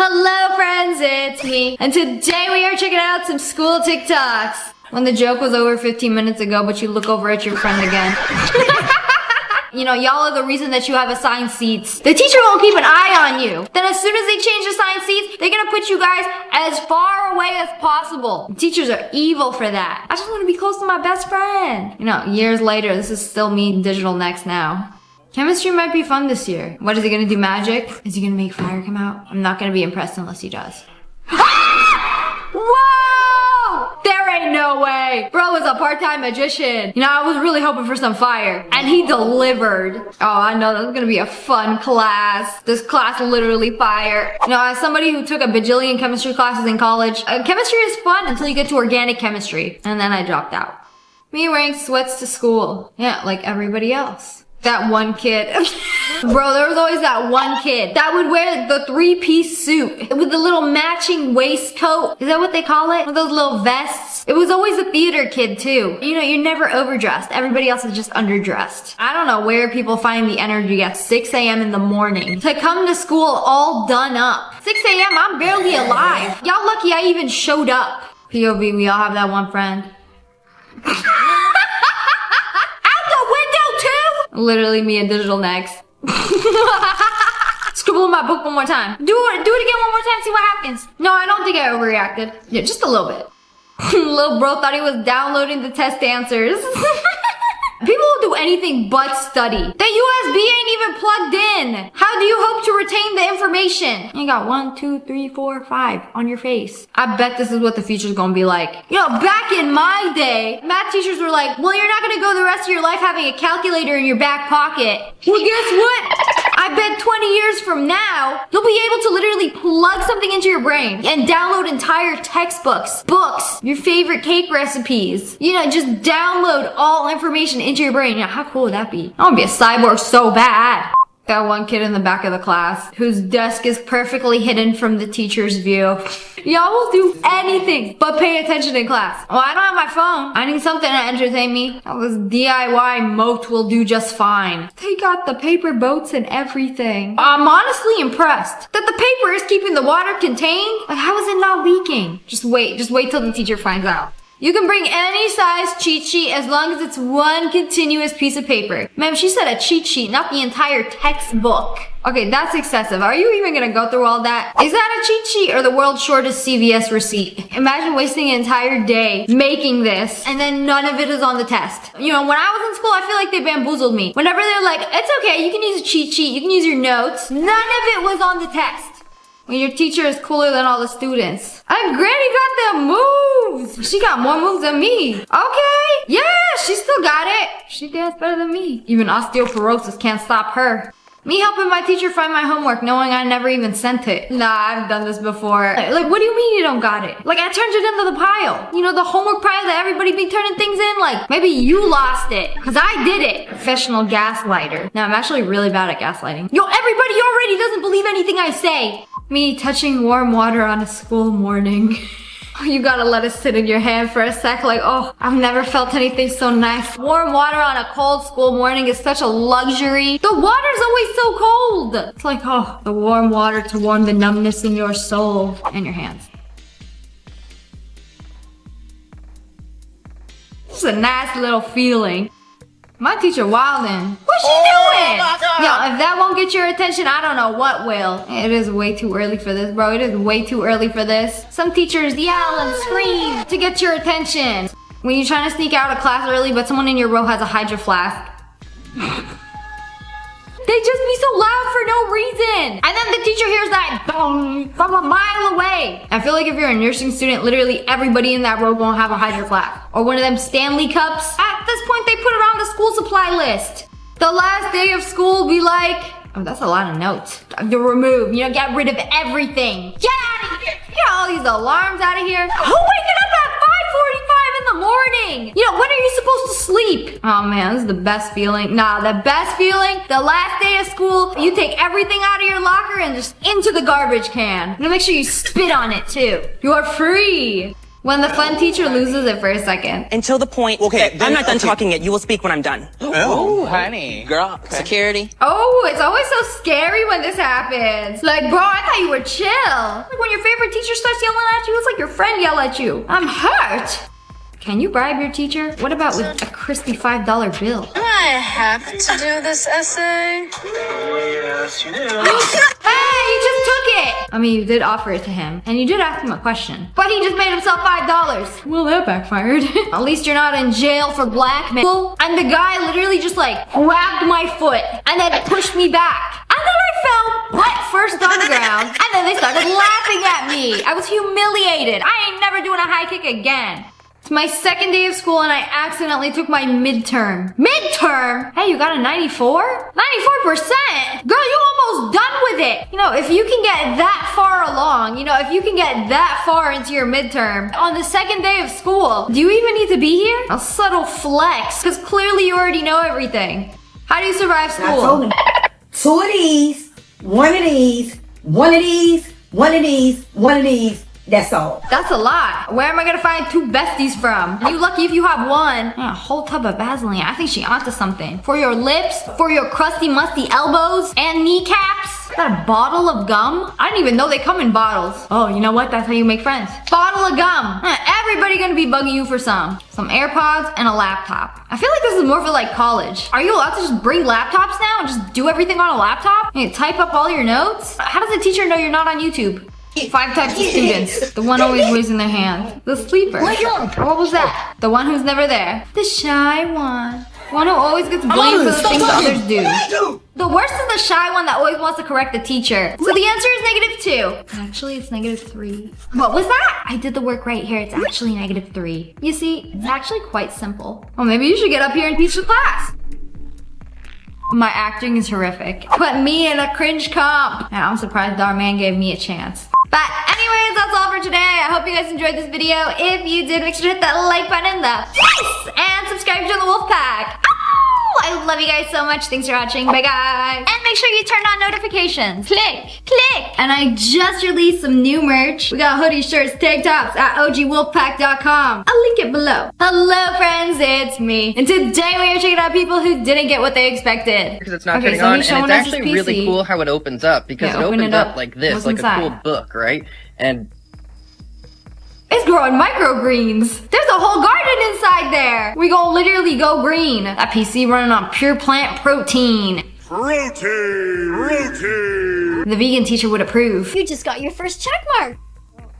Hello friends, it's me. And today we are checking out some school TikToks. When the joke was over 15 minutes ago, but you look over at your friend again. You know, y'all are the reason that you have assigned seats. The teacher won't keep an eye on you. Then as soon as they change assigned seats, they're gonna put you guys as far away as possible. Teachers are evil for that. I just want to be close to my best friend. You know, years later, this is still me digital next now. Chemistry might be fun this year. What is he gonna do, magic? Is he gonna make fire come out? I'm not gonna be impressed unless he does. Whoa! There ain't no way. Bro is a part-time magician. You know, I was really hoping for some fire. And he delivered. Oh, I know, this is gonna be a fun class. This class literally fire. You know, as somebody who took a bajillion chemistry classes in college, chemistry is fun until you get to organic chemistry. And then I dropped out. Me wearing sweats to school. Yeah, like everybody else. That one kid. Bro, there was always that one kid that would wear the three-piece suit with the little matching waistcoat. Is that what they call it? With those little vests. It was always a theater kid too. You know, you're never overdressed. Everybody else is just underdressed. I don't know where people find the energy at 6 a.m. in the morning to come to school all done up. 6 a.m. I'm barely alive. Y'all lucky I even showed up. POV, we all have that one friend. Literally me and digital next. Scribble in my book one more time. Do it again one more time, see what happens. No, I don't think I overreacted. Yeah, just a little bit. Little bro thought he was downloading the test answers. People will do anything but study. The USB ain't even plugged in. How do you hope to retain the information? You got 1, 2, 3, 4, 5 on your face. I bet this is what the future's gonna be like. You know, back in my day, math teachers were like, well, you're not gonna go the rest of your life having a calculator in your back pocket. Well, guess what? I bet 20 years from now, you'll be able to literally plug something into your brain and download entire textbooks, books, your favorite cake recipes. You know, just download all information into your brain. Yeah, how cool would that be? I want to be a cyborg so bad. That one kid in the back of the class whose desk is perfectly hidden from the teacher's view. Y'all will do anything but pay attention in class. Well, I don't have my phone. I need something to entertain me. This DIY moat will do just fine. They got the paper boats and everything. I'm honestly impressed that the paper is keeping the water contained. Like, how is it not leaking? Just wait till the teacher finds out. You can bring any size cheat sheet as long as it's one continuous piece of paper. Ma'am, she said a cheat sheet, not the entire textbook. Okay, that's excessive. Are you even gonna go through all that? Is that a cheat sheet or the world's shortest CVS receipt? Imagine wasting an entire day making this and then none of it is on the test. You know, when I was in school, I feel like they bamboozled me. Whenever they're like, it's okay, you can use a cheat sheet, you can use your notes. None of it was on the test. When your teacher is cooler than all the students. And Granny got them moves. She got more moves than me. Okay. Yeah, she still got it. She danced better than me. Even osteoporosis can't stop her. Me helping my teacher find my homework knowing I never even sent it. Nah, I've done this before. Like, what do you mean you don't got it? Like, I turned it into the pile. You know, the homework pile that everybody be turning things in? Like, maybe you lost it. Cause I did it. Professional gaslighter. Now, I'm actually really bad at gaslighting. Yo, everybody already doesn't believe anything I say. Me touching warm water on a school morning. You gotta let it sit in your hand for a sec, like, oh, I've never felt anything so nice. Warm water on a cold school morning is such a luxury. The water's always so cold. It's like, oh, the warm water to warm the numbness in your soul and your hands. It's a nice little feeling. My teacher wildin'. What's she doing? Yo, if that won't get your attention, I don't know what will. It is way too early for this, bro. It is way too early for this. Some teachers yell and scream to get your attention. When you're trying to sneak out of class early, but someone in your row has a Hydro Flask. They just be so loud for no reason. And then the teacher hears that boom from a mile away. I feel like if you're a nursing student, literally everybody in that row gonna have a Hydro Flask. Or one of them Stanley cups. At this point, they put it on the school supply list. The last day of school be like, oh, that's a lot of notes. To remove, you know, get rid of everything. Get out of here. Get all these alarms out of here. Who waking up at 5:45 in the morning? You know, when are you supposed to sleep? Oh man, this is the best feeling. Nah, the best feeling, the last day of school, you take everything out of your locker and just into the garbage can. And make sure you spit on it too. You are free. When the fun teacher loses it for a second. Until the point. Okay, I'm not done talking yet. You will speak when I'm done. Oh, honey. Girl, security. Oh, it's always so scary when this happens. Like, bro, I thought you were chill. Like when your favorite teacher starts yelling at you, it's like your friend yell at you. I'm hurt. Can you bribe your teacher? What about with a crispy $5 bill? I have to do this essay. Yes, you do. Hey, you just took it! I mean, you did offer it to him, and you did ask him a question. But he just made himself $5. Well, that backfired. At least you're not in jail for blackmail. And the guy literally just like grabbed my foot and then pushed me back. And then I fell butt first on the ground, and then they started laughing at me. I was humiliated. I ain't never doing a high kick again. It's my second day of school and I accidentally took my midterm. Midterm? Hey, you got a 94? 94%? Girl, you almost done with it. You know, if you can get that far along, you know, if you can get that far into your midterm on the second day of school, do you even need to be here? A subtle flex, because clearly you already know everything. How do you survive school? 2 of these, 1 of these, 1 of these, 1 of these, 1 of these. That's all. That's a lot. Where am I gonna find 2 besties from? You lucky if you have one. Yeah, a whole tub of Vaseline. I think she onto something. For your lips, for your crusty musty elbows and kneecaps. Is that a bottle of gum? I didn't even know they come in bottles. Oh, you know what? That's how you make friends. Bottle of gum. Everybody gonna be bugging you for some AirPods and a laptop. I feel like this is more for like college. Are you allowed to just bring laptops now and just do everything on a laptop? You type up all your notes? How does the teacher know you're not on YouTube? 5 types of students. The one always raising their hand. The sleeper. What was that? The one who's never there. The shy one. One who always gets blamed for the things others do. The worst is the shy one that always wants to correct the teacher. So the answer is -2. Actually, it's -3. What was that? I did the work right here. It's actually -3. You see, it's actually quite simple. Well, maybe you should get up here and teach the class. My acting is horrific. Put me in a cringe comp. Yeah, I'm surprised our man gave me a chance. But anyways, that's all for today. I hope you guys enjoyed this video. If you did, make sure to hit that like button in the face and subscribe to the wolf pack. I love you guys so much. Thanks for watching. Bye guys. And make sure you turn on notifications. Click, click. And I just released some new merch. We got hoodies, shirts, tank tops at ogwolfpack.com. I'll link it below. Hello friends, it's me. And today we are checking out people who didn't get what they expected. Because it's not turning on, and it's actually really cool how it opens up. Because it opens up like this, What's like inside? a cool book, right? And it's growing microgreens. There's a whole garden inside there. We gonna literally go green. That PC running on pure plant protein. Protein. The vegan teacher would approve. You just got your first check mark.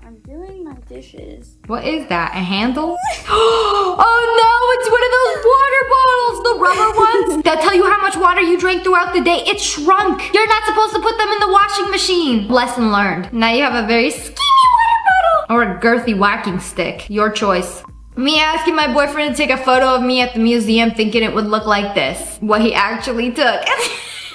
I'm doing my dishes. What is that? A handle? Oh no, it's one of those water bottles, the rubber ones that tell you how much water you drank throughout the day. It shrunk. You're not supposed to put them in the washing machine. Lesson learned. Now you have a very skinny water bottle or a girthy whacking stick. Your choice. Me asking my boyfriend to take a photo of me at the museum thinking it would look like this. What he actually took.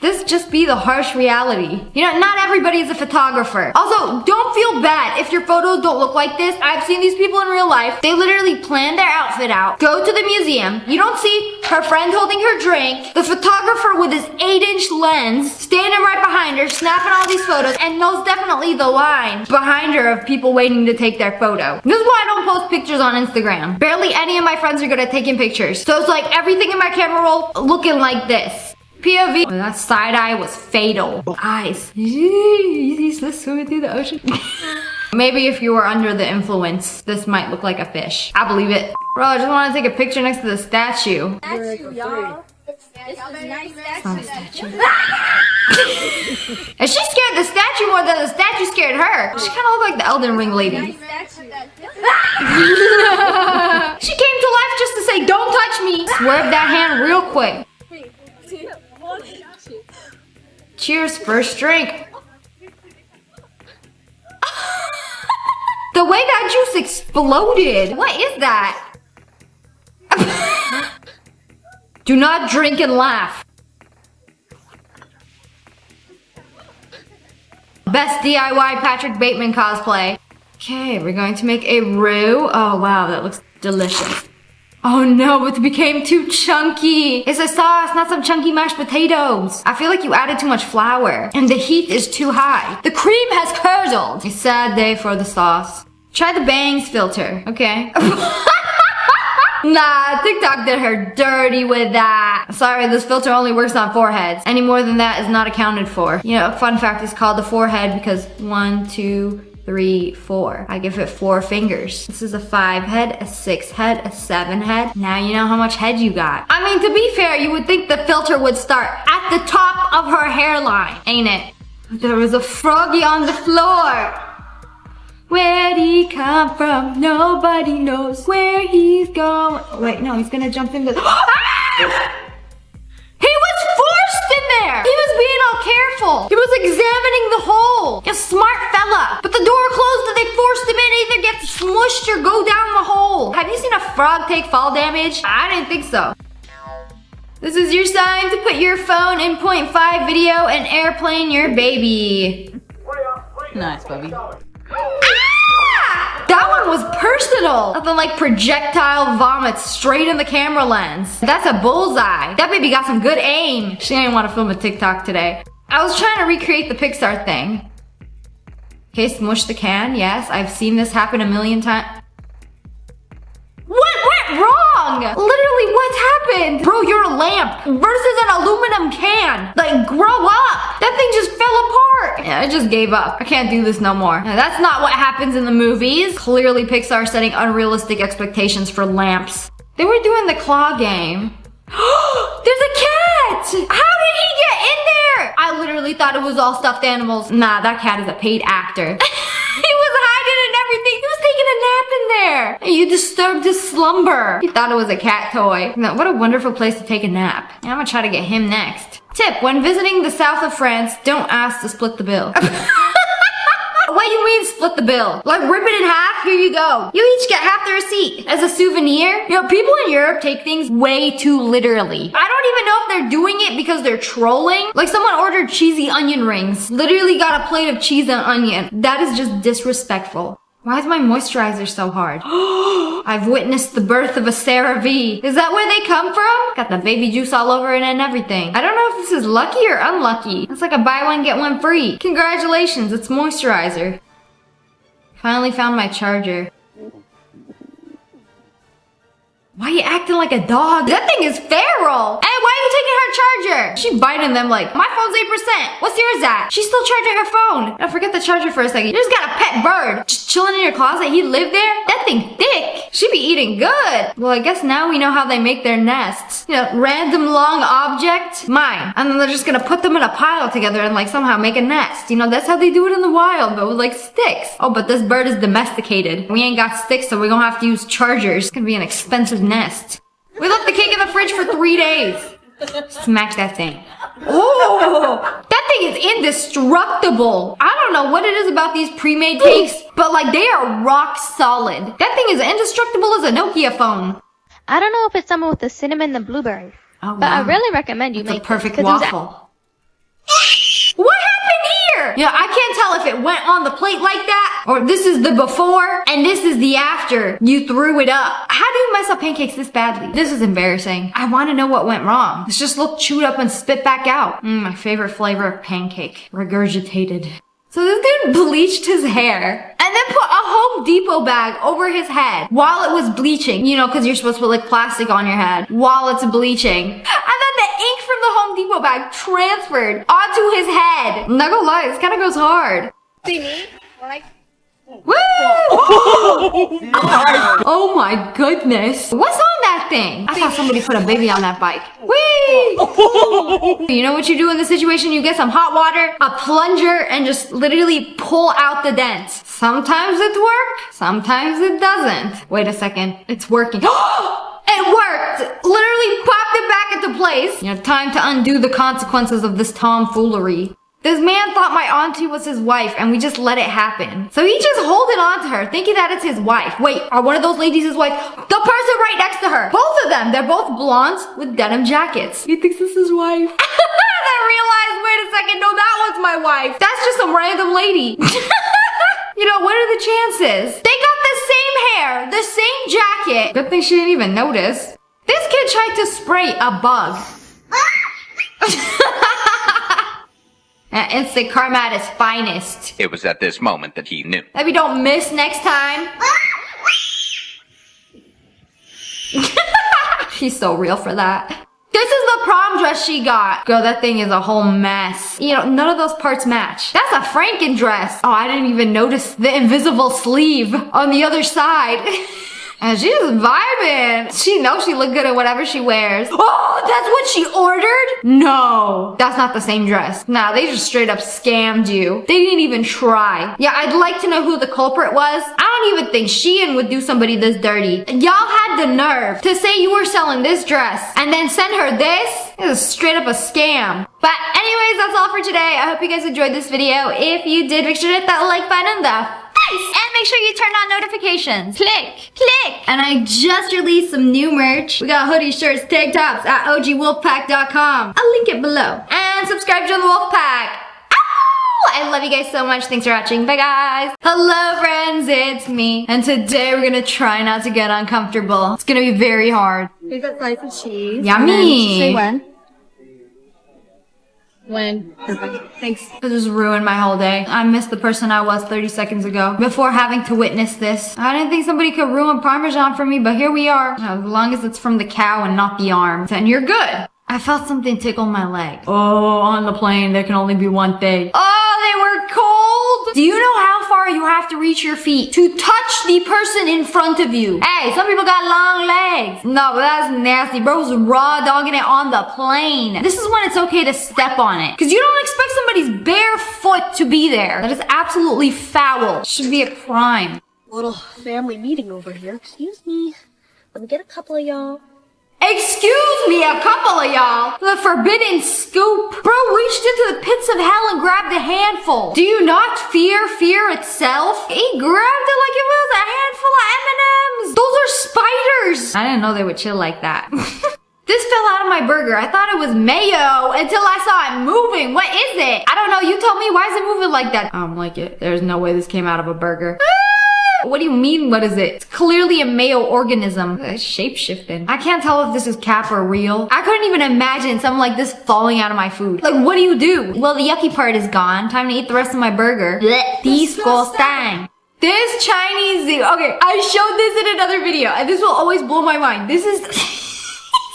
This just be the harsh reality. You know, not everybody is a photographer. Also, don't feel bad if your photos don't look like this. I've seen these people in real life. They literally plan their outfit out, go to the museum. You don't see her friend holding her drink, the photographer with his 8-inch lens, standing right behind her, snapping all these photos, and most definitely the line behind her of people waiting to take their photo. This is why I don't post pictures on Instagram. Barely any of my friends are good at taking pictures. So it's like everything in my camera roll looking like this. POV. Oh, that side eye was fatal. Eyes. He's swimming through the ocean. Maybe if you were under the influence, this might look like a fish. I believe it. Bro, I just want to take a picture next to the statue. Statue, y'all. This is a nice statue. And she scared the statue more than the statue scared her. She kind of looked like the Elden Ring lady. She came to life just to say, "Don't touch me." Swerve that hand real quick. Cheers, first drink. The way that juice exploded. What is that? Do not drink and laugh. Best DIY Patrick Bateman cosplay. Okay, we're going to make a roux. Oh wow, that looks delicious. Oh no, it became too chunky. It's a sauce, not some chunky mashed potatoes. I feel like you added too much flour and the heat is too high. The cream has curdled. A sad day for the sauce. Try the bangs filter. Okay. Nah, TikTok did her dirty with that. Sorry, this filter only works on foreheads. Any more than that is not accounted for. You know, fun fact, it's called the forehead because 1, 2, 3, 4. I give it 4 fingers. This is a 5 head, a 6 head, a 7 head. Now you know how much head you got. I mean, to be fair, you would think the filter would start at the top of her hairline, ain't it? There was a froggy on the floor. Where'd he come from? Nobody knows where he's going. Wait, no, he's gonna jump into the... Ah! He was forced in there! He was being all careful. He was examining the hole. A smart fella. But the door closed and they forced him in. Either get smushed or go down the hole. Have you seen a frog take fall damage? I didn't think so. This is your sign to put your phone in 0.5 video and airplane your baby. Nice, Bubby. Ah! That one was personal. Nothing like projectile vomit straight in the camera lens. That's a bullseye. That baby got some good aim. She didn't want to film a TikTok today. I was trying to recreate the Pixar thing. Okay, smush the can. Yes, I've seen this happen a million times. What went wrong? Literally, what happened? Bro, you're a lamp versus an aluminum can. Like, grow up. That thing just fell apart. Yeah, I just gave up. I can't do this no more. Now, that's not what happens in the movies. Clearly, Pixar setting unrealistic expectations for lamps. They were doing the claw game. There's a cat! How did he get in there? I literally thought it was all stuffed animals. Nah, that cat is a paid actor. He was hiding and everything. He was taking a nap in there. You disturbed his slumber. He thought it was a cat toy. No, what a wonderful place to take a nap. I'm gonna try to get him next. Tip, when visiting the south of France, don't ask to split the bill. What do you mean split the bill? Like rip it in half? Here you go. You each get half the receipt as a souvenir. You know, people in Europe take things way too literally. I don't even know if they're doing it because they're trolling. Like someone ordered cheesy onion rings. Literally got a plate of cheese and onion. That is just disrespectful. Why is my moisturizer so hard? I've witnessed the birth of a CeraVe. Is that where they come from? Got the baby juice all over it and everything. I don't know if this is lucky or unlucky. It's like a buy one, get one free. Congratulations, it's moisturizer. Finally found my charger. Why are you acting like a dog? That thing is feral. Hey, why are you taking her charger? She biting them like, my phone's 8%. What's yours at? She's still charging her phone. Now forget the charger for a second. You just got a pet bird. Just chilling in your closet. He lived there? That thing thick. She be eating good. Well, I guess now we know how they make their nests. You know, random long object, mine. And then they're just gonna put them in a pile together and like somehow make a nest. You know, that's how they do it in the wild, but with like sticks. Oh, but this bird is domesticated. We ain't got sticks, so we're gonna have to use chargers. It's gonna be an expensive nest. We left the cake in the fridge for 3 days. Smack that thing. Oh, that thing is indestructible. I don't know what it is about these pre-made cakes, but like they are rock solid. That thing is indestructible as a Nokia phone. I don't know if it's someone with the cinnamon and the blueberry, Oh, but I wow. really recommend you It's a make perfect it, 'cause it was waffle. What happened here? Yeah, I can't tell if it went on the plate like that, or this is the before, and this is the after. You threw it up. How do you mess up pancakes this badly? This is embarrassing. I want to know what went wrong. This just looked chewed up and spit back out. My favorite flavor of pancake. Regurgitated. So this dude bleached his hair and then put a Home Depot bag over his head while it was bleaching. You know, because you're supposed to put like plastic on your head while it's bleaching. And then the ink from the Home Depot bag transferred onto his head. I'm not gonna lie, this kind of goes hard. See me? Like, Woo! Oh my goodness. What's on that thing? I thought somebody put a baby on that bike. Whee! You know what you do in this situation? You get some hot water, a plunger, and just literally pull out the dent. Sometimes it works, sometimes it doesn't. Wait a second, it's working. It worked! Literally popped it back into place. You know, time to undo the consequences of this tomfoolery. This man thought my auntie was his wife and we just let it happen. So he just holding on to her, thinking that it's his wife. Wait, are one of those ladies his wife? The person right next to her. Both of them, they're both blondes with denim jackets. He thinks this is his wife. Then realized, wait a second, no, that one's my wife. That's just some random lady. You know, what are the chances? They got the same hair, the same jacket. Good thing she didn't even notice. This kid tried to spray a bug. Instant karma at its finest. It was at this moment that he knew. Maybe don't miss next time. She's so real for that. This is the prom dress she got. Girl, that thing is a whole mess. You know, none of those parts match. That's a Franken dress. Oh, I didn't even notice the invisible sleeve on the other side. And she's vibing. She knows she look good at whatever she wears. Oh, that's what she ordered? No, that's not the same dress. Nah, they just straight up scammed you. They didn't even try. Yeah, I'd like to know who the culprit was. I don't even think Shein would do somebody this dirty. Y'all had the nerve to say you were selling this dress and then send her this? This is straight up a scam. But anyways, that's all for today. I hope you guys enjoyed this video. If you did, make sure to hit that like button in the and make sure you turn on notifications. Click. And I just released some new merch. We got hoodies, shirts, tank tops at ogwolfpack.com. I'll link it below. And subscribe to the Wolfpack. Ow! I love you guys so much. Thanks for watching. Bye, guys. Hello, friends. It's me. And today we're gonna try not to get uncomfortable. It's gonna be very hard. We got slice of cheese. Yummy. Say when. When. Perfect. Thanks. It just ruined my whole day. I missed the person I was 30 seconds ago before having to witness this. I didn't think somebody could ruin Parmesan for me, but here we are. As long as it's from the cow and not the arm, then you're good. I felt something tickle my leg. Oh, on the plane, there can only be one thing. Oh, they were cold! Do you know how far you have to reach your feet to touch the person in front of you? Hey, some people got long legs. No, but that's nasty. Bro was raw dogging it on the plane. This is when it's okay to step on it. Because you don't expect somebody's bare foot to be there. That is absolutely foul. It should be a crime. Little family meeting over here. Excuse me. Let me get a couple of y'all. Excuse me, a couple of y'all. The forbidden scoop. Bro reached into the pits of hell and grabbed a handful. Do you not fear fear itself? He grabbed it like it was a handful of M&Ms. Those are spiders. I didn't know they would chill like that. This fell out of my burger. I thought it was mayo until I saw it moving. What is it? I don't know. You tell me. Why is it moving like that? I don't like it. There's no way this came out of a burger. What do you mean, what is it? It's clearly a male organism. It's shape-shifting. I can't tell if this is cap or real. I couldn't even imagine something like this falling out of my food. Like, what do you do? Well, the yucky part is gone. Time to eat the rest of my burger. Disgusting. This Chinese zoo. Okay, I showed this in another video, and this will always blow my mind. This is...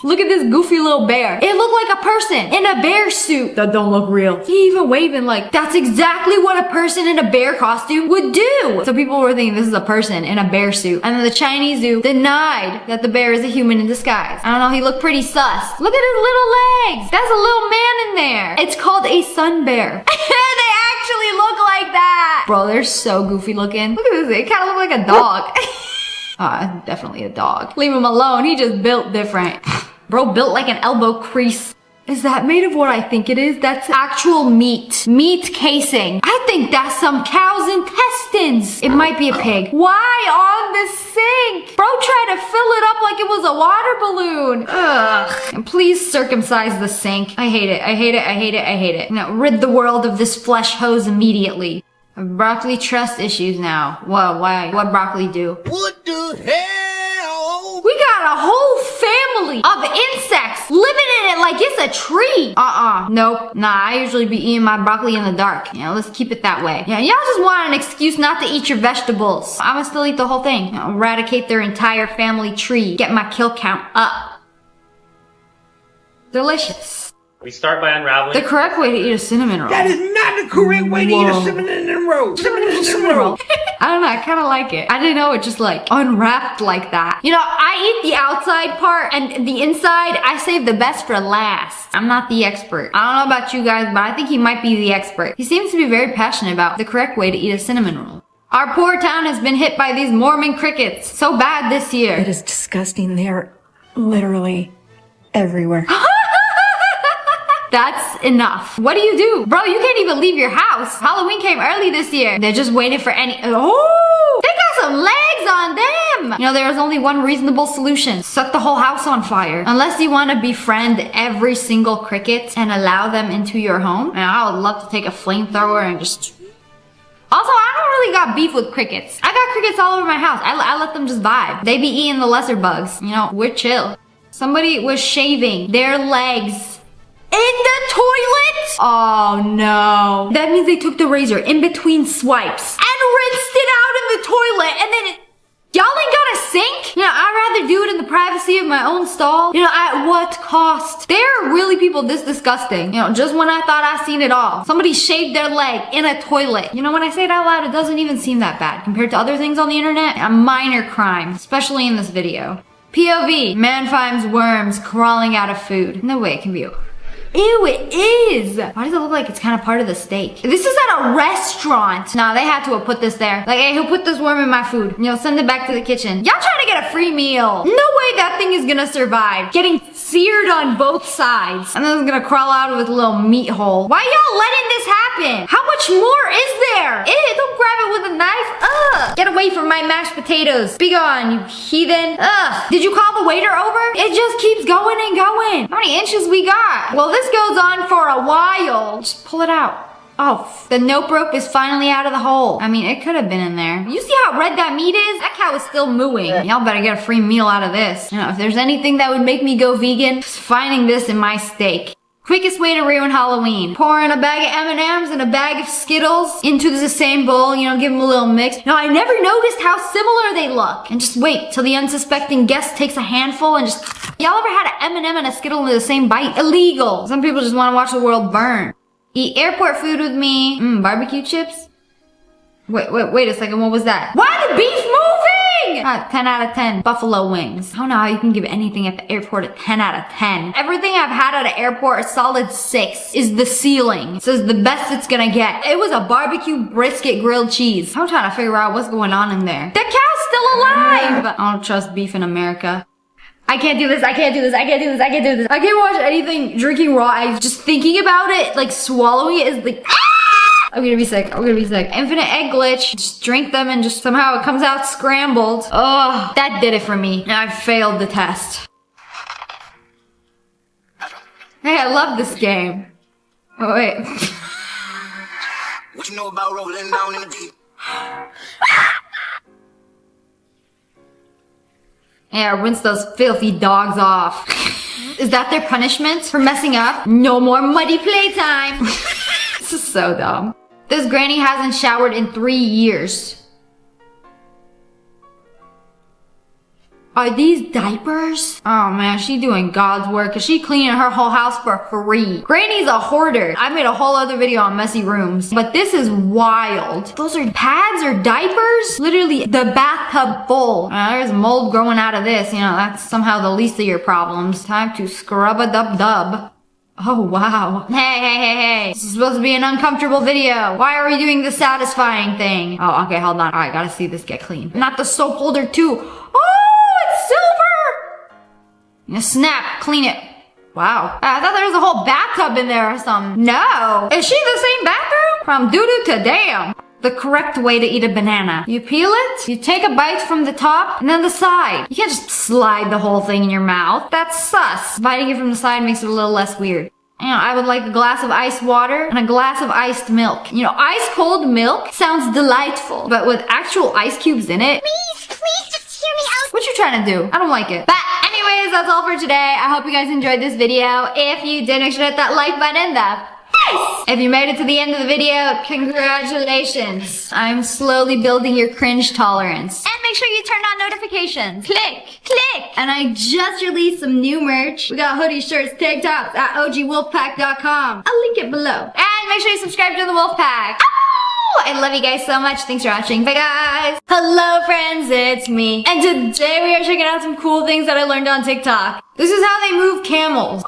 Look at this goofy little bear. It looked like a person in a bear suit. That don't look real. He even waving like, that's exactly what a person in a bear costume would do. So people were thinking this is a person in a bear suit. And then the Chinese zoo denied that the bear is a human in disguise. I don't know, he looked pretty sus. Look at his little legs. That's a little man in there. It's called a sun bear. They actually look like that. Bro, they're so goofy looking. Look at this, it kind of look like a dog. Definitely a dog. Leave him alone, he just built different. Bro built like an elbow crease. Is that made of what I think it is? That's actual meat. Meat casing. I think that's some cow's intestines. It might be a pig. Why on the sink? Bro tried to fill it up like it was a water balloon. Ugh. And please circumcise the sink. I hate it. I hate it. I hate it. I hate it. Now rid the world of this flesh hose immediately. Broccoli trust issues now. Whoa, why? What broccoli do? What the hell? We got a whole family of insects living in it like it's a tree. Nope. Nah, I usually be eating my broccoli in the dark. Yeah, let's keep it that way. Yeah, y'all just want an excuse not to eat your vegetables. I'ma still eat the whole thing. You know, eradicate their entire family tree. Get my kill count up. Delicious. We start by unraveling. The correct way to eat a cinnamon roll. That is not the correct way to eat a cinnamon roll. Cinnamon roll. I don't know, I kind of like it. I didn't know it just like unwrapped like that. You know, I eat the outside part and the inside, I save the best for last. I'm not the expert. I don't know about you guys, but I think he might be the expert. He seems to be very passionate about the correct way to eat a cinnamon roll. Our poor town has been hit by these Mormon crickets so bad this year. It is disgusting. They're literally everywhere. That's enough. What do you do? Bro, you can't even leave your house. Halloween came early this year. They're just waiting for any... Oh! They got some legs on them! You know, there is only one reasonable solution. Set the whole house on fire. Unless you want to befriend every single cricket and allow them into your home. And I would love to take a flamethrower and just... Also, I don't really got beef with crickets. I got crickets all over my house. I let them just vibe. They be eating the lesser bugs. You know, we're chill. Somebody was shaving their legs in the toilet? Oh no. That means they took the razor in between swipes and rinsed it out in the toilet and then y'all ain't got a sink? You know, I'd rather do it in the privacy of my own stall. You know, at what cost? There are really people this disgusting. You know, just when I thought I seen it all. Somebody shaved their leg in a toilet. You know, when I say it out loud, it doesn't even seem that bad. Compared to other things on the internet, a minor crime, especially in this video. POV, man finds worms crawling out of food. No way it can be. Ew, it is! Why does it look like it's kind of part of the steak? This is at a restaurant. Nah, they had to have put this there. Like, hey, who put this worm in my food? You know, send it back to the kitchen. Y'all trying to get a free meal. No way that thing is gonna survive. Getting seared on both sides. And then it's gonna crawl out with a little meat hole. Why y'all letting this happen? How much more is there? Ew, don't grab it with a knife. Ugh. Get away from my mashed potatoes. Be gone, you heathen. Ugh. Did you call the waiter over? It just keeps going and going. How many inches we got? Well, this goes on for a while. Just pull it out. Oh, the nope rope is finally out of the hole. I mean, it could have been in there. You see how red that meat is? That cow is still mooing. Y'all better get a free meal out of this. You know, if there's anything that would make me go vegan, it's finding this in my steak. Quickest way to ruin Halloween. Pour in a bag of M&Ms and a bag of Skittles into the same bowl, you know, give them a little mix. No, I never noticed how similar they look. And just wait till the unsuspecting guest takes a handful and just... Y'all ever had an M&M and a Skittle in the same bite? Illegal. Some people just want to watch the world burn. Eat airport food with me. Barbecue chips? Wait a second, what was that? Why the beef moving? 10 out of 10. Buffalo wings. I don't know how you can give anything at the airport a 10 out of 10. Everything I've had at an airport, a solid 6, is the ceiling. It says the best it's gonna get. It was a barbecue brisket grilled cheese. I'm trying to figure out what's going on in there. The cow's still alive! I don't trust beef in America. I can't do this, I can't do this, I can't do this, I can't do this. I can't watch anything drinking raw eggs. Just thinking about it, like swallowing it is like, I'm gonna be sick, I'm gonna be sick. Infinite egg glitch, just drink them and just somehow it comes out scrambled. Oh, that did it for me. And I failed the test. Hey, I love this game. Oh, wait. What you know about rolling down in the deep? Yeah, rinse those filthy dogs off. Is that their punishment for messing up? No more muddy playtime. This is so dumb. This granny hasn't showered in 3 years. Are these diapers? Oh man, she doing God's work. Is she cleaning her whole house for free? Granny's a hoarder. I made a whole other video on messy rooms, but this is wild. Those are pads or diapers? Literally the bathtub full. There's mold growing out of this. You know, that's somehow the least of your problems. Time to scrub-a-dub-dub. Oh wow. Hey. This is supposed to be an uncomfortable video. Why are we doing the satisfying thing? Oh, okay, hold on. Alright, gotta see this get clean. Not the soap holder too. Oh, it's silver! Now snap, clean it. Wow. I thought there was a whole bathtub in there or something. No. Is she the same bathroom? From doo-doo to damn. The correct way to eat a banana. You peel it, you take a bite from the top, and then the side. You can't just slide the whole thing in your mouth. That's sus. Biting it from the side makes it a little less weird. You know, I would like a glass of iced water and a glass of iced milk. You know, ice cold milk sounds delightful, but with actual ice cubes in it. Please just hear me out. What you trying to do? I don't like it. But anyways, that's all for today. I hope you guys enjoyed this video. If you did, make sure to hit that like button in the face. If you made it to the end of the video, congratulations. I'm slowly building your cringe tolerance. And make sure you turn on notifications. Click. And I just released some new merch. We got hoodies, shirts, tank tops at ogwolfpack.com. I'll link it below. And make sure you subscribe to the Wolfpack. Oh, I love you guys so much. Thanks for watching. Bye guys. Hello friends, it's me. And today we are checking out some cool things that I learned on TikTok. This is how they move camels.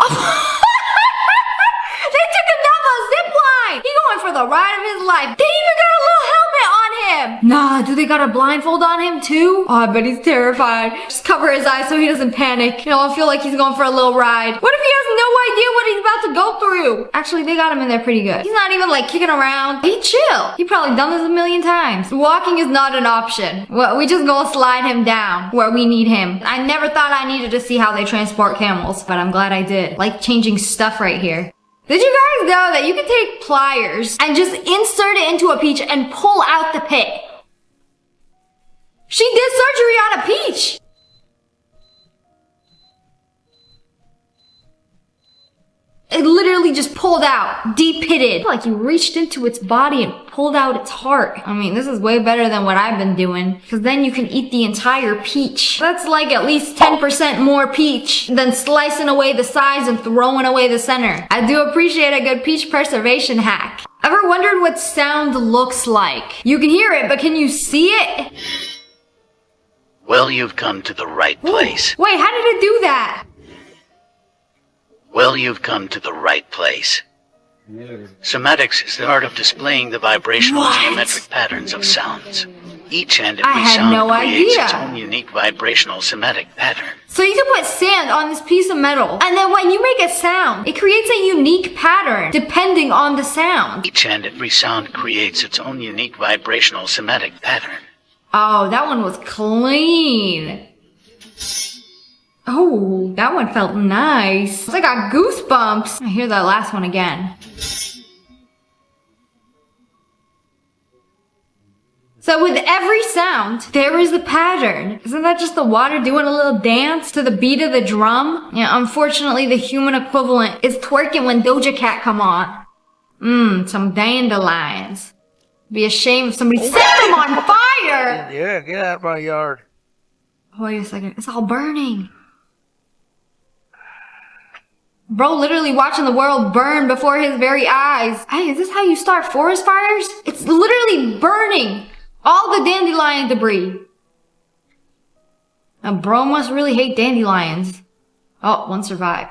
They took him down the zip line. He going for the ride of his life. They even got a little helmet on him. Nah, do they got a blindfold on him too? Oh, I bet he's terrified. Just cover his eyes so he doesn't panic. You know, I feel like he's going for a little ride. What if he has no idea what he's about to go through? Actually, they got him in there pretty good. He's not even like kicking around. He chill. He probably done this a million times. Walking is not an option. Well, we just gonna slide him down where we need him. I never thought I needed to see how they transport camels, but I'm glad I did. Like changing stuff right here. Did you guys know that you can take pliers and just insert it into a peach and pull out the pit? She did surgery on a peach! It literally just pulled out, deep pitted. Like you reached into its body and pulled out its heart. I mean, this is way better than what I've been doing, because then you can eat the entire peach. That's like at least 10% more peach than slicing away the sides and throwing away the center. I do appreciate a good peach preservation hack. Ever wondered what sound looks like? You can hear it, but can you see it? Well, you've come to the right place. Wait, how did it do that? Well, you've come to the right place. Somatics is the art of displaying the vibrational geometric patterns of sounds. Each and every sound creates its own unique vibrational somatic pattern. So you can put sand on this piece of metal, and then when you make a sound, it creates a unique pattern depending on the sound. Each and every sound creates its own unique vibrational somatic pattern. Oh, that one was clean. Oh, that one felt nice. I got goosebumps. I hear that last one again. So with every sound, there is a pattern. Isn't that just the water doing a little dance to the beat of the drum? Yeah, unfortunately, the human equivalent is twerking when Doja Cat come on. Some dandelions. Be a shame if somebody set them on fire! Yeah, get out of my yard. Wait a second, it's all burning. Bro literally watching the world burn before his very eyes. Hey, is this how you start forest fires? It's literally burning all the dandelion debris. Now, bro must really hate dandelions. Oh, one survived.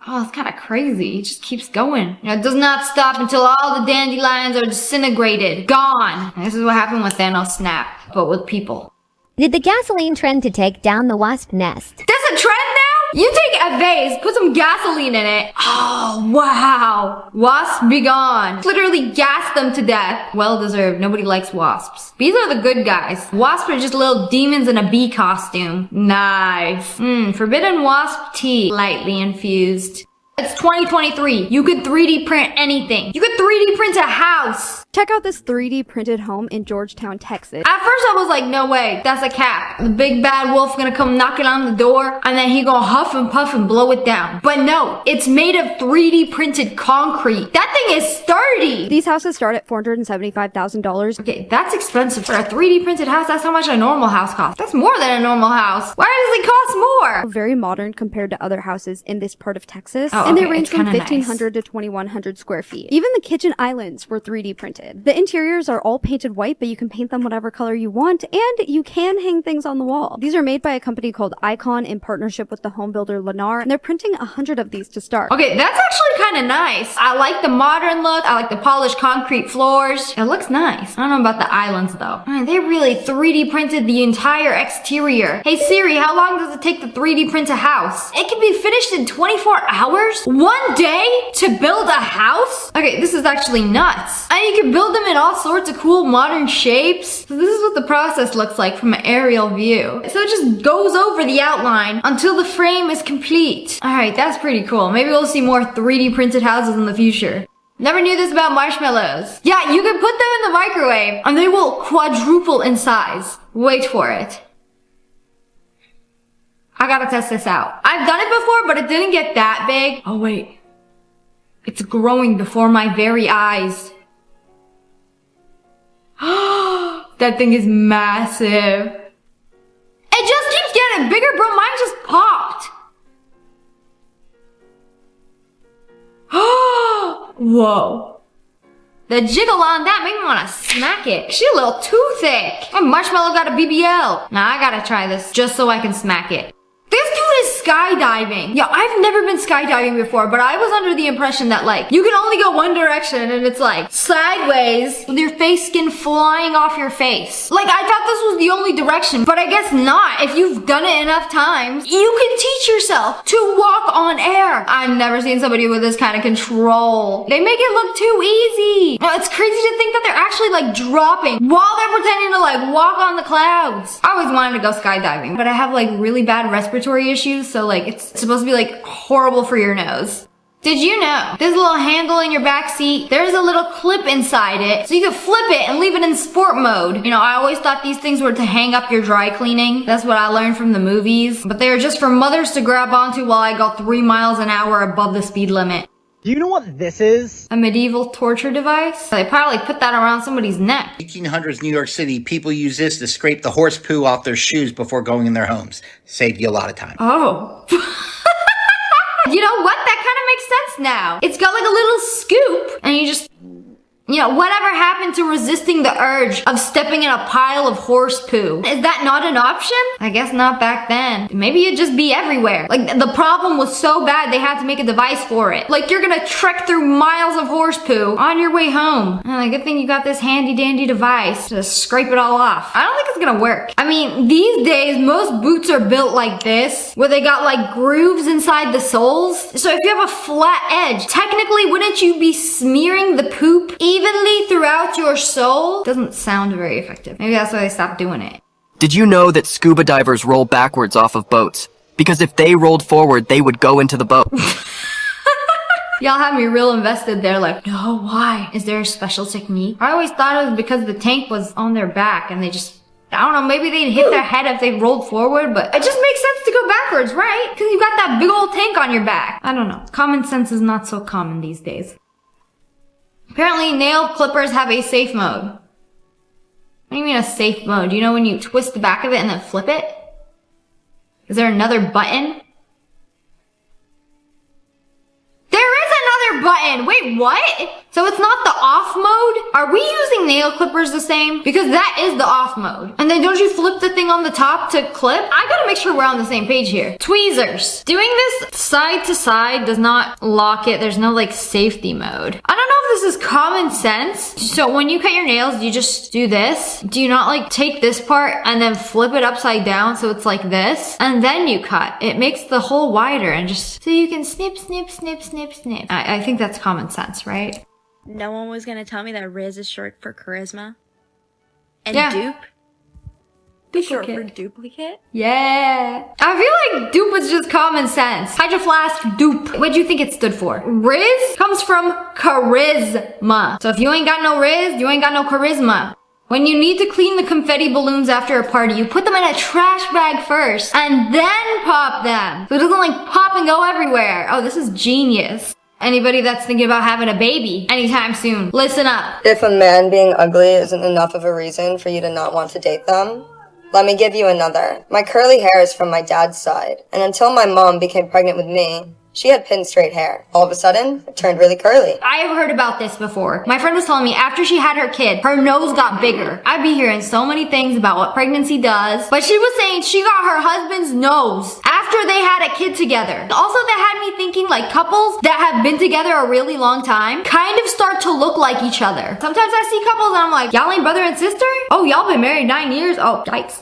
Oh, it's kind of crazy. It just keeps going. You know, it does not stop until all the dandelions are disintegrated. Gone. And this is what happened with Thanos Snap, but with people. Did the gasoline trend to take down the wasp nest? That's a trend now? You take a vase, put some gasoline in it. Oh, wow. Wasps be gone. Literally gas them to death. Well deserved. Nobody likes wasps. Bees are the good guys. Wasps are just little demons in a bee costume. Nice. Forbidden wasp tea. Lightly infused. It's 2023. You could 3D print anything. You could 3D print a house. Check out this 3D printed home in Georgetown, Texas. At first I was like, no way, that's a cap. The big bad wolf gonna come knocking on the door and then he gonna huff and puff and blow it down. But no, it's made of 3D printed concrete. That thing is sturdy. These houses start at $475,000. Okay, that's expensive. For a 3D printed house, that's how much a normal house costs. That's more than a normal house. Why does it cost more? Very modern compared to other houses in this part of Texas. Oh, and they okay, range from 1,500 nice. to 2,100 square feet. Even the kitchen islands were 3D printed. The interiors are all painted white, but you can paint them whatever color you want, and you can hang things on the wall. These are made by a company called Icon in partnership with the home builder Lennar, and they're printing 100 of these to start. Okay, that's actually kind of nice. I like the modern look. I like the polished concrete floors. It looks nice. I don't know about the islands though. Man, they really 3D printed the entire exterior. Hey Siri, how long does it take to 3D print a house? It can be finished in 24 hours? 1 day to build a house? Okay, this is actually nuts. And you can build them in all sorts of cool modern shapes. So this is what the process looks like from an aerial view. So it just goes over the outline until the frame is complete. Alright, that's pretty cool. Maybe we'll see more 3D printed houses in the future. Never knew this about marshmallows. Yeah, you can put them in the microwave and they will quadruple in size. Wait for it. I gotta test this out. I've done it before, but it didn't get that big. Oh wait. It's growing before my very eyes. That thing is massive. It just keeps getting bigger, bro. Mine just popped. Whoa. The jiggle on that made me want to smack it. She a little too thick. My marshmallow got a BBL. Now I gotta try this just so I can smack it. This dude is skydiving. Yeah, I've never been skydiving before, but I was under the impression that like, you can only go one direction and it's like sideways with your face skin flying off your face. Like, I thought this was the only direction, but I guess not. If you've done it enough times, you can teach yourself to walk on air. I've never seen somebody with this kind of control. They make it look too easy. Now, it's crazy to think that they're actually like dropping while they're pretending to like walk on the clouds. I always wanted to go skydiving, but I have like really bad respiratory issues, so like it's supposed to be like horrible for your nose. Did you know there's a little handle in your back seat? There's a little clip inside it, so you can flip it and leave it in sport mode. You know, I always thought these things were to hang up your dry cleaning. That's what I learned from the movies. But they were just for mothers to grab onto while I go 3 miles an hour above the speed limit. Do you know what this is? A medieval torture device? They probably put that around somebody's neck. 1800s New York City, people use this to scrape the horse poo off their shoes before going in their homes. Saved you a lot of time. Oh. You know what? That kind of makes sense now. It's got like a little scoop, and you just, you know, whatever happened to resisting the urge of stepping in a pile of horse poo? Is that not an option? I guess not back then. Maybe it'd just be everywhere. Like, the problem was so bad they had to make a device for it. Like, you're gonna trek through miles of horse poo on your way home. And good thing you got this handy dandy device to scrape it all off. I don't think it's gonna work. I mean, these days, most boots are built like this, where they got like grooves inside the soles. So if you have a flat edge, technically, wouldn't you be smearing the poop evenly throughout your sole? Doesn't sound very effective. Maybe that's why they stopped doing it. Did you know that scuba divers roll backwards off of boats? Because if they rolled forward, they would go into the boat. Y'all have me real invested there, like, no, why? Is there a special technique? I always thought it was because the tank was on their back and they just, I don't know, maybe they'd hit their head if they rolled forward, but it just makes sense to go backwards, right? Because you got that big old tank on your back. I don't know. Common sense is not so common these days. Apparently, nail clippers have a safe mode. What do you mean a safe mode? Do you know when you twist the back of it and then flip it? Is there another button? There is another button! Wait, what? So it's not the off mode? Are we using nail clippers the same? Because that is the off mode. And then don't you flip the thing on the top to clip? I gotta make sure we're on the same page here. Tweezers. Doing this side to side does not lock it. There's no like safety mode. I don't know if this is common sense. So when you cut your nails, do you just do this? Do you not like take this part and then flip it upside down so it's like this? And then you cut. It makes the hole wider and just so you can snip, snip, snip, snip, snip. I think that's common sense, right? No one was gonna tell me that Riz is short for charisma. And Yeah. dupe? Short for duplicate? Yeah. I feel like dupe was just common sense. Hydro Flask dupe. What do you think it stood for? Riz comes from charisma. So if you ain't got no Riz, you ain't got no charisma. When you need to clean the confetti balloons after a party, you put them in a trash bag first and then pop them. So it doesn't like pop and go everywhere. Oh, this is genius. Anybody that's thinking about having a baby anytime soon, listen up. If a man being ugly isn't enough of a reason for you to not want to date them, let me give you another. My curly hair is from my dad's side, and until my mom became pregnant with me, she had pin straight hair. All of a sudden, it turned really curly. I have heard about this before. My friend was telling me after she had her kid, her nose got bigger. I'd be hearing so many things about what pregnancy does, but she was saying she got her husband's nose after they had a kid together. Also, that had me thinking like couples that have been together a really long time kind of start to look like each other. Sometimes I see couples and I'm like, y'all ain't brother and sister? Oh, y'all been married 9 years? Oh, yikes.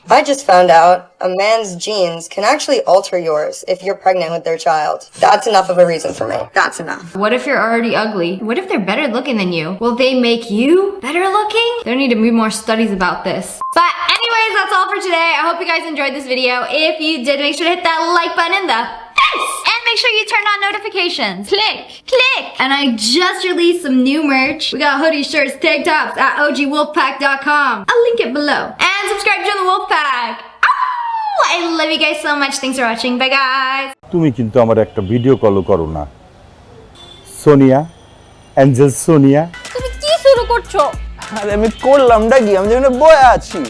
I just found out a man's genes can actually alter yours if you're pregnant with their child. That's enough of a reason for me. That's enough. What if you're already ugly? What if they're better looking than you? Will they make you better looking? There need to be more studies about this. But anyways, that's all for today. I hope you guys enjoyed this video. If you did, make sure to hit that like button in the face. And make sure you turn on notifications. Click, click. And I just released some new merch. We got hoodies, shirts, tank tops at ogwolfpack.com. I'll link it below. And subscribe to the Wolfpack. I love you guys so much. Thanks for watching. Bye guys. তুমি কিন্তু আমার একটা video call করো না Sonia Angel Sonia তুমি কি শুরু করছো আরে আমি করলামটা কি আমি যেন বয়ে আছি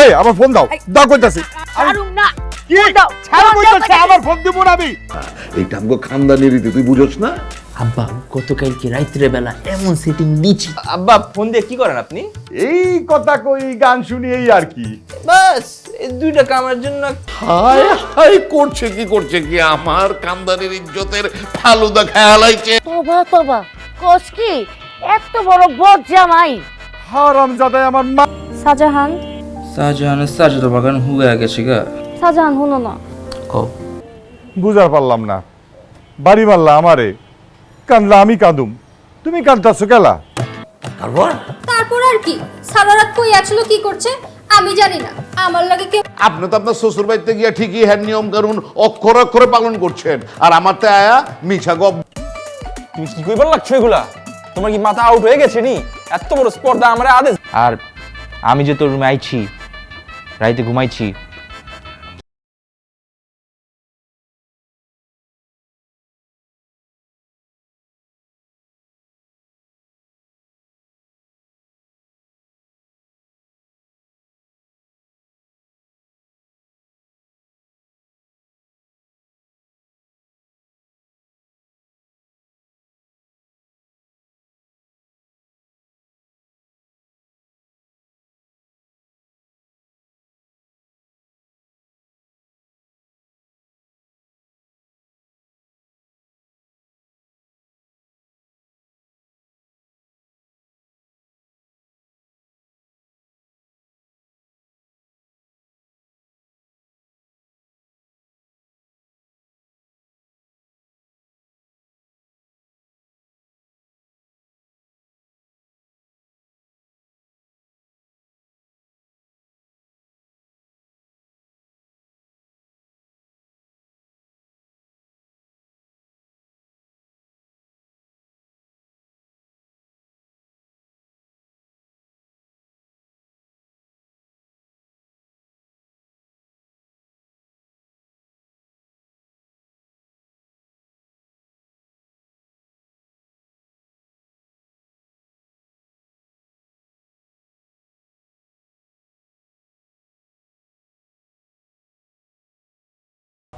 এই আমার ফোন দাও দাও কইতাছি ছাড়ুম না কি দাও ছাড়ো কইতাছি আমার ফোন দিব না আমি এইটা আমগো খানদানি রীতি তুই বুঝছ না আব্বা গতকালকে রাত্রে বেলা এমন সেটিং দিছি আব্বা ফোন দিয়ে কি করেন আপনি এই কথা কই গান শুনি এই আর কি বাস এই দুইটা কামের জন্য হায় হায় করছে কি আমার খানদানির ইজ্জতের ফালুদা খেয়ালাইছে তোবা তোবা কোস কি এত বড় বদ জামাই হারামজাদা আমার মা শাহজাহানের সাজদা বাগান হুয়ে গেছে গা শাহজাহান হুনো না কও বুঝার পারলাম না বাড়ি মারলা আমারে কান্দলা আমি কাঁদুম তুমি কাঁদতাছো কেলা তারপর তারপর আর কি সারা রাত কই আসলো কি করছে আমি জানি না আমার লাগে কি আপনি তো আপনার শ্বশুর বাড়িতে গিয়া ঠিকই হ্যাঁ নিয়ম কানুন অক্ষরে অক্ষরে পালন করছেন আর আমারতে আয়া মিছা গপ। তুমি কি কইবার লাগছো এগুলা? তোমার কি মাথা আউট হয়ে গেছে নি? এত বড় স্পর্ধা আমার আদেশ। আর আমি যে তোর রুমে আইছি, রাইতে ঘুমাইছি,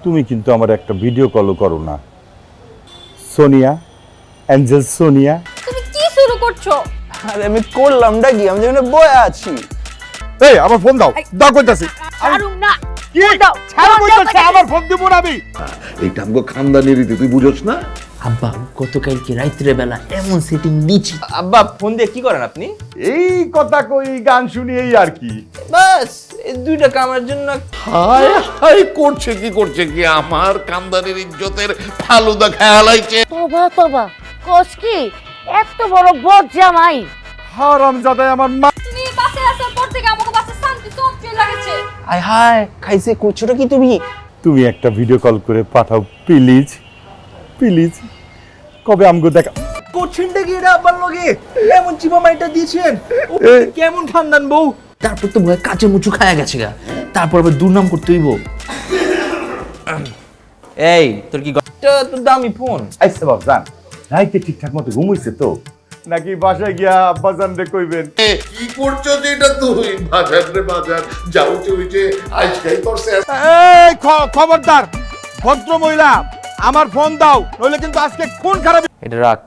তুমি কিন্তু আমার একটা ভিডিও কলও করো না সোনিয়া, অ্যাঞ্জেল সোনিয়া। তুমি কি শুরু করছো? আরে আমি করলামটা কি? আমি যেখানে বয়ে আছি। এই আমার ফোন দাও, দাও কইতাছি। ছাড়ুম না। কি দাও? ছাড়ো কইতাছি, আমার ফোন দিব না আমি। এইটা আমগো খানদানি রীতি, তুই বুঝছ না? আব্বা গতকালকে রাত্রে বেলা এমন সেটিং দিছি। আব্বা ফোন দিয়ে কি করেন আপনি? এই কথা কই, গান শুনি, এই আর কি। বাস এই 2 টাকা আমার জন্য। হায় হায় করছে কি আমার কামদানির ইজ্জতের ফালুদা খেয়ালাইছে। তোবা তোবা, কোস কি এত বড় বদ জামাই? হারামজাদা আমার মা। তুমি বাসে আসার পর থেকে আমাকে বাসে শান্তি সব চলে লাগছে। আয় হায় খাইছে করছোটা কি তুমি? তুমি একটা ভিডিও কল করে পাঠাও প্লিজ প্লিজ। কবে আমগো দেখা কোচিনটা কি এটা আব্বার লগে এমন চিপা মাইটা দিয়েছেন? কেমন খানদান বউ? তারপর তো ভয় কাচে মুচু খায়া গেছে গা। তারপর আবার দুর্নাম করতে হইব। এই তোর কি তো দামি ফোন? আইসা বাপ জান, রাইতে ঠিকঠাক মতো ঘুমাইছে তো নাকি বাসায় গিয়া আব্বাজান রে কইবেন? কি করছো যেটা তুই? বাজার রে বাজার যাও চুইছে আজকাই করছে। এই খবরদার ভদ্র মহিলা, আমার ফোন দাও, নইলে কিন্তু আজকে খুন খারাপ। এটা রাখ,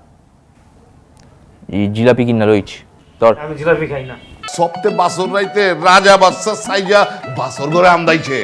এই জিলাপি কিনা রইছে তোর। আমি জিলাপি খাই না। সপ্তে বাসর রাইতে রাজা বাদশা সাইজা বাসর ঘরে আমদাইছে।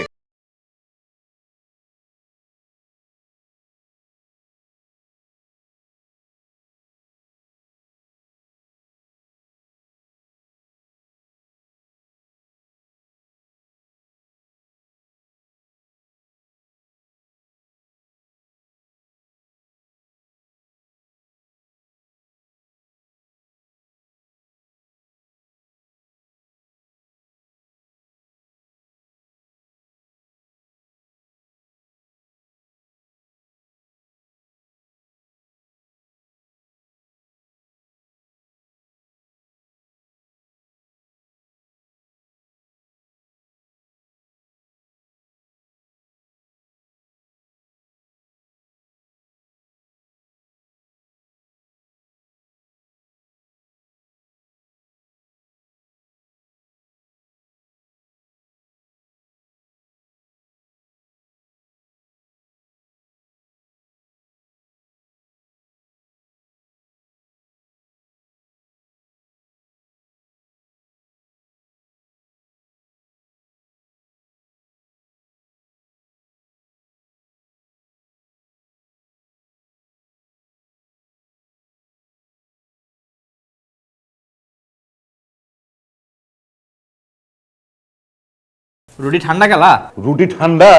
রুটি ঠান্ডা গেলা? রুটি ঠান্ডা?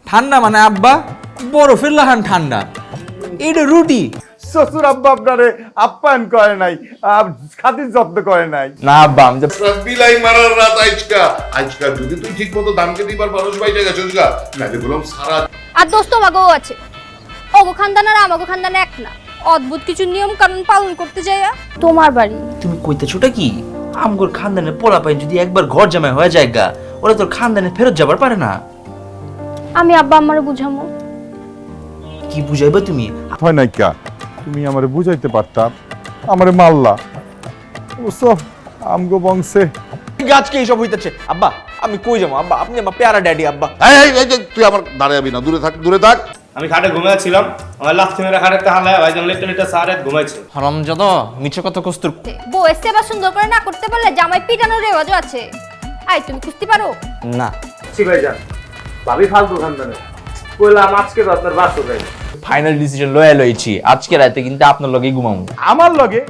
ঠান্ডা মানে আব্বা বরফের লাহান ঠান্ডা। এইটা রুটি শ্বশুর আব্বা আপনারে আপ্যায়ন করে নাই, খাতির যত্ন করে নাই। না আব্বা আমি বিলাই মারার রাত আজকা যদি তুই ঠিক মতো দামকে দিবার মানুষ বাইচে গেছিস গা, নাকি বললাম সারা। আর দোস্ত মাগো আছে, ওগো খানদান আর আমাগো খানদান এক না, অদ্ভুত কিছু নিয়ম কানুন পালন করতে যায়। তোমার বাড়ি তুমি কইতেছোটা কি? আমগোর খানদানের পোলা পাইন যদি একবার ঘর জামাই হয়ে যায় গা, ওরা তোর খানদানে ফেরত যাবার পারে না। আমি আব্বা আমারে বুঝামো। কি বুঝাইবা তুমি? হয় নাই কা, তুমি আমারে বুঝাইতে পারতা, আমারে মারলা। ওসব আমগো বংশে আজকে এইসব হইতেছে। আব্বা আমি কই যাবো আব্বা, আপনি আমার প্যারা ড্যাডি আব্বা। তুই আমার দাঁড়াবি না, দূরে থাক দূরে থাক। আমি খাটে ঘুমাইছিলাম, আমার লাথি মেরে খাটেতে হালায় ভাইজান লেফটেন্যান্ট সারেত ঘুমাইছে। হারামজাদা মিছে কথা কস্তুর। বউ সেবা সুন্দর করে না করতে পারলে জামাই পিটানোর রেওয়াজও আছে। আই তুমি কুস্তি পারো? না জি ভাইজান, ভাবি ফালতু খানদানে কইলাম আজকে তো আপনার বাসো যাই। ফাইনাল ডিসিশন লয়ে লইছি, আজকে রাতে কিন্তু আপনার লগেই ঘুমাবো। আমার লগে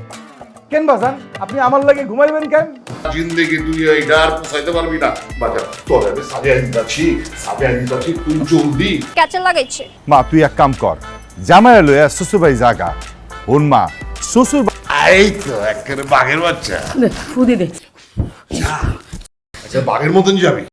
কেন বাজান? আপনি আমার লগে ঘুমাইবেন কেন? জিন্দেগি তুই এই ডার পোষাইতে পারবি না বাজার। তোর আমি সাবিয়া দিতাছি, তুই জলদি ক্যাচে লাগাইছে। মা তুই এক কাম কর, জামাই লইয়া শ্বশুর বাড়ি জাগা। ওন মা শ্বশুর এই তো একেবারে বাঘের বাচ্চা। ফুদি দে। আচ্ছা বাঘের মতন যাবি।